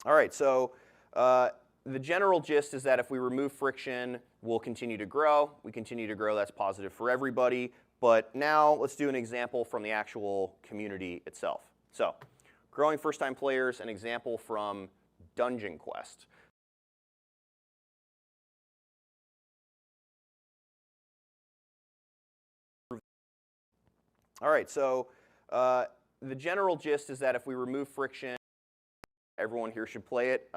All right, so the general gist is that if we remove friction, we'll continue to grow. We continue to grow, that's positive for everybody. But now let's do an example from the actual community itself. So, growing first-time players, an example from Dungeon Quest. All right, so the general gist is that if we remove friction, everyone here should play it.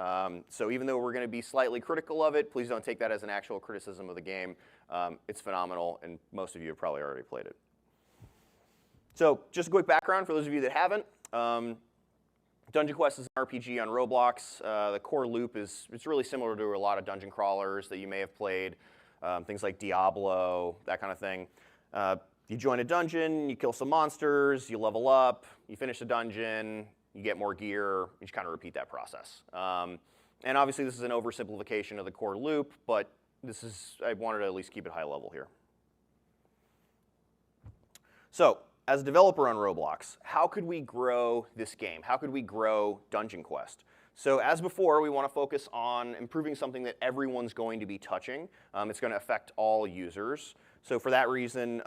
So even though we're going to be slightly critical of it, please don't take that as an actual criticism of the game. It's phenomenal, and most of you have probably already played it. So just a quick background for those of you that haven't. Dungeon Quest is an RPG on Roblox. The core loop it's really similar to a lot of dungeon crawlers that you may have played, things like Diablo, that kind of thing. You join a dungeon, you kill some monsters, you level up, you finish the dungeon, you get more gear, you just kind of repeat that process. And obviously this is an oversimplification of the core loop, but I wanted to at least keep it high level here. So, as a developer on Roblox, how could we grow this game? How could we grow Dungeon Quest? So as before, we want to focus on improving something that everyone's going to be touching. It's going to affect all users. So for that reason,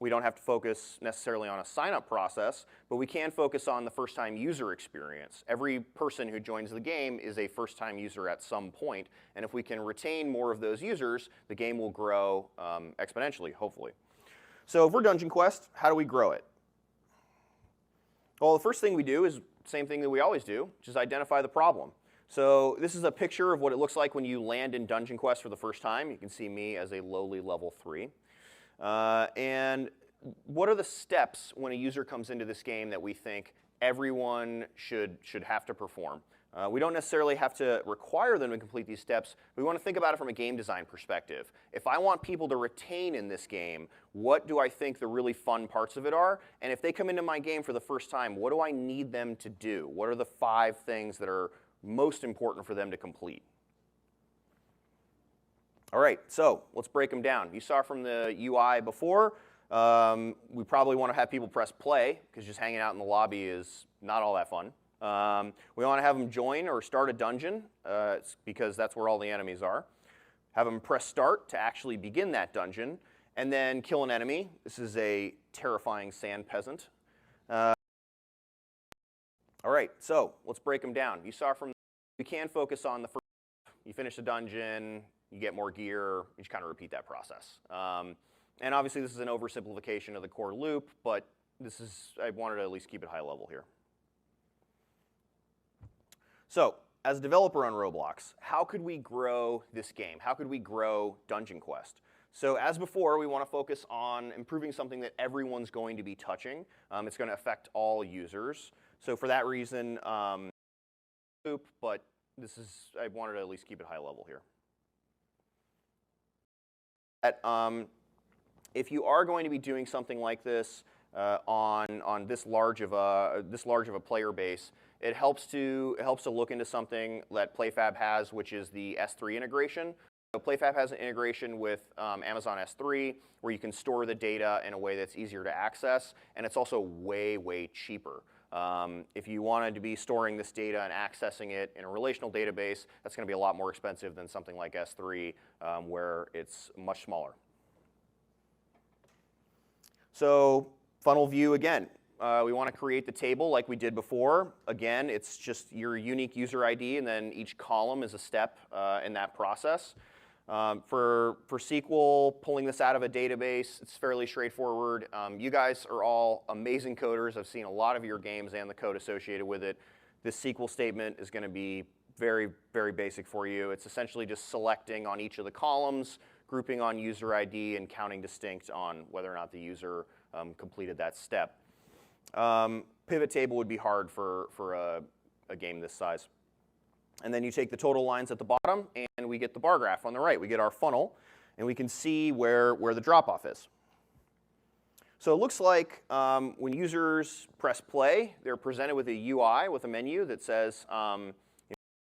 we don't have to focus necessarily on a sign-up process, but we can focus on the first-time user experience. Every person who joins the game is a first-time user at some point, and if we can retain more of those users, the game will grow exponentially, hopefully. So for Dungeon Quest, how do we grow it? Well, the first thing we do is the same thing that we always do, which is identify the problem. So this is a picture of what it looks like when you land in Dungeon Quest for the first time. You can see me as a lowly level 3. And what are the steps when a user comes into this game that we think everyone should have to perform? We don't necessarily have to require them to complete these steps. We want to think about it from a game design perspective. If I want people to retain in this game, what do I think the really fun parts of it are? And if they come into my game for the first time, what do I need them to do? What are the 5 things that are most important for them to complete? All right, so let's break them down. You saw from the UI before, we probably want to have people press play, because just hanging out in the lobby is not all that fun. We want to have them join or start a dungeon, because that's where all the enemies are. Have them press start to actually begin that dungeon, and then kill an enemy. This is a terrifying sand peasant. All right, so let's break them down. You saw from we can focus on the first. You finish the dungeon, you get more gear, you just kind of repeat that process. And obviously this is an oversimplification of the core loop, but I wanted to at least keep it high level here. So, as a developer on Roblox, how could we grow this game? How could we grow Dungeon Quest? So as before, we want to focus on improving something that everyone's going to be touching. It's going to affect all users. So for that reason, but I wanted to at least keep it high level here. If you are going to be doing something like this on this large of a player base, it helps to look into something that PlayFab has, which is the S3 integration. So PlayFab has an integration with Amazon S3, where you can store the data in a way that's easier to access, and it's also way, way cheaper. If you wanted to be storing this data and accessing it in a relational database, that's going to be a lot more expensive than something like S3, where it's much smaller. So funnel view again. We want to create the table like we did before. Again, it's just your unique user ID, and then each column is a step in that process. For SQL, pulling this out of a database, it's fairly straightforward. You guys are all amazing coders. I've seen a lot of your games and the code associated with it. This SQL statement is going to be very, very basic for you. It's essentially just selecting on each of the columns, grouping on user ID, and counting distinct on whether or not the user completed that step. Pivot table would be hard for a game this size. And then you take the total lines at the bottom, and we get the bar graph on the right. We get our funnel, and we can see where the drop-off is. So it looks like when users press play, they're presented with a UI with a menu that says